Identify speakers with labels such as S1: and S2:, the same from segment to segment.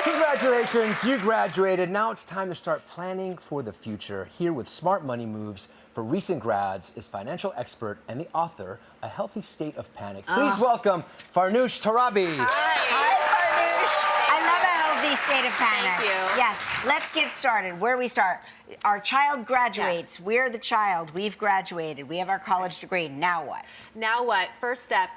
S1: Congratulations, you graduated. Now it's time to start planning for the future. Here with smart money moves for recent grads is financial expert and the author, A Healthy State of Panic. Please welcome Farnoosh Torabi.
S2: Hi, Farnoosh. I love A Healthy State of Panic.
S3: Thank you.
S2: Yes, let's get started. Where we start. Our child graduates. Yeah. We're the child. We've graduated. We have our college degree. Now what?
S3: Now what? First step.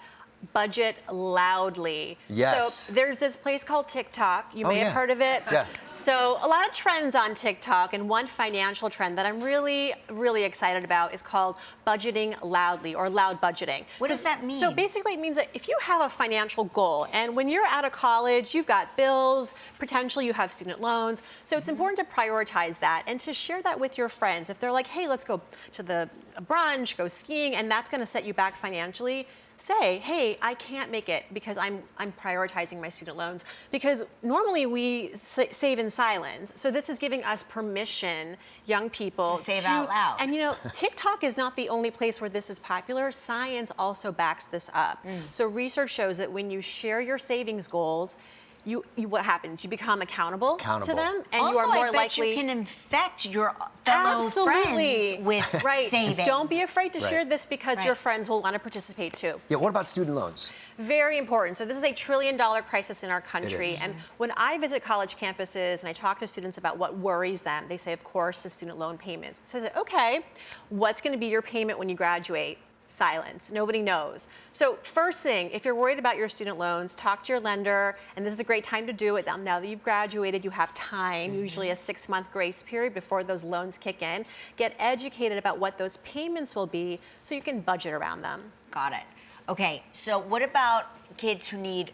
S3: Budget loudly.
S1: Yes.
S3: So there's this place called TikTok. You may have heard of it.
S1: Yeah.
S3: So a lot of trends on TikTok, and one financial trend that I'm really, really excited about is called budgeting loudly, or loud budgeting.
S2: What does that mean?
S3: So basically it means that if you have a financial goal, and when you're out of college, you've got bills, potentially you have student loans, so it's important to prioritize that and to share that with your friends. If they're like, hey, let's go to the brunch, go skiing, and that's gonna set you back financially, say, hey, I can't make it because I'm prioritizing my student loans. Because normally we save in silence. So this is giving us permission, young people,
S2: to save out loud.
S3: And you know, TikTok is not the only place where this is popular. Science also backs this up. So research shows that when you share your savings goals, what happens? You become accountable to them, and
S2: also,
S3: you are more
S2: I bet
S3: likely.
S2: You can infect your fellow friends with saving.
S3: Don't be afraid to share this because your
S2: Right.
S3: friends will want to participate too.
S1: Yeah, what about student loans?
S3: Very important. So this is a $1 trillion crisis in our country. And when I visit college campuses and I talk to students about what worries them, they say, of course, the student loan payments. So I say, okay, what's going to be your payment when you graduate? Silence. Nobody knows. So first thing, if you're worried about your student loans, talk to your lender, and this is a great time to do it. Now that you've graduated, you have time, usually a 6-month grace period before those loans kick in. Get educated about what those payments will be so you can budget around them.
S2: Got it. Okay, so what about kids who need,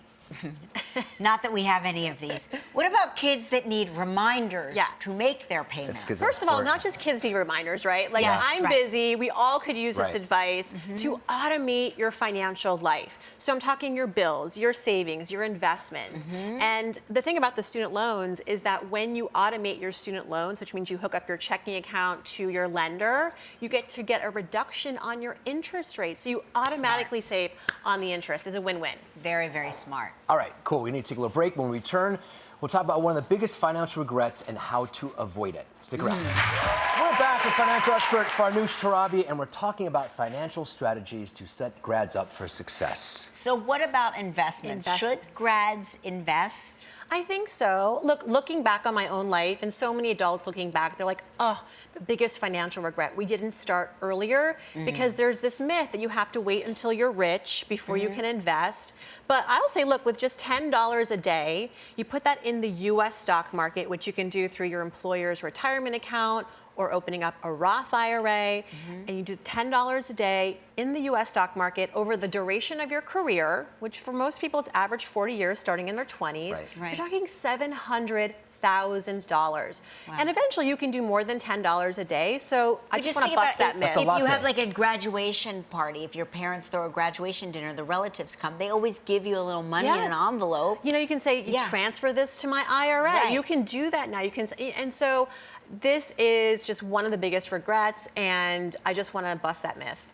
S2: not that we have any of these, what about kids that need reminders to make their payments?
S3: First of all, not just kids need reminders, right? Like, I'm busy, we all could use this advice to automate your financial life. So I'm talking your bills, your savings, your investments. And the thing about the student loans is that when you automate your student loans, which means you hook up your checking account to your lender, you get to get a reduction on your interest rate. So you automatically save on the interest. It's a win-win.
S2: Very, very smart.
S1: All right, cool. We need to take a little break. When we return, we'll talk about one of the biggest financial regrets and how to avoid it. Stick around. We're back with financial expert Farnoosh Torabi, and we're talking about financial strategies to set grads up for success.
S2: So what about investments? Should grads invest?
S3: I think so. Look, looking back on my own life, and so many adults looking back, they're like, oh, the biggest financial regret. We didn't start earlier because there's this myth that you have to wait until you're rich before you can invest. But I'll say, look, with just $10 a day, you put that in the US stock market, which you can do through your employer's retirement account or opening up a Roth IRA, and you do $10 a day in the US stock market over the duration of your career, which for most people it's average 40 years starting in their 20s. You're talking $700,000. And eventually you can do more than $10 a day. So I just want to bust that myth.
S2: If you have like a graduation party, if your parents throw a graduation dinner, the relatives come, they always give you a little money in an envelope.
S3: You know, you can say, you transfer this to my IRA. You can do that now. You can, and so this is just one of the biggest regrets, and I just want to bust that myth.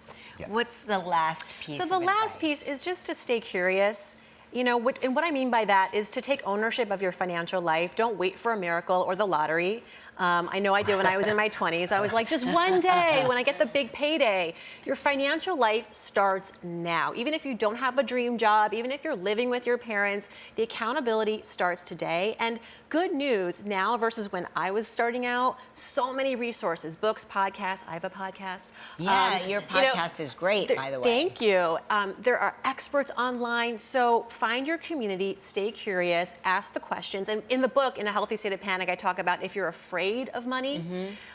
S2: What's the last piece of advice?
S3: So the last piece is just to stay curious. You know, and what I mean by that is to take ownership of your financial life. Don't wait for a miracle or the lottery. I know I did when I was in my 20s. I was like, just one day when I get the big payday. Your financial life starts now. Even if you don't have a dream job, even if you're living with your parents, the accountability starts today. And good news now versus when I was starting out, so many resources, books, podcasts. I have a podcast.
S2: Yeah, your podcast is great, by the way.
S3: Thank you. There are experts online. So find your community, stay curious, ask the questions. And in the book, In a Healthy State of Panic, I talk about if you're afraid of money,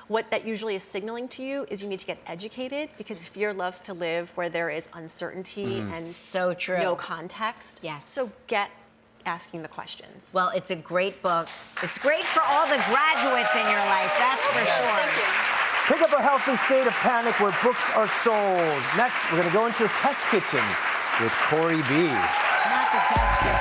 S3: what that usually is signaling to you is you need to get educated, because fear loves to live where there is uncertainty and no context. So get asking the questions.
S2: Well, it's a great book. It's great for all the graduates in your life, that's for sure.
S3: Thank you.
S1: Pick up A Healthy State of Panic where books are sold. Next, we're going to go into the test kitchen with Corey B.
S2: Not the test kitchen.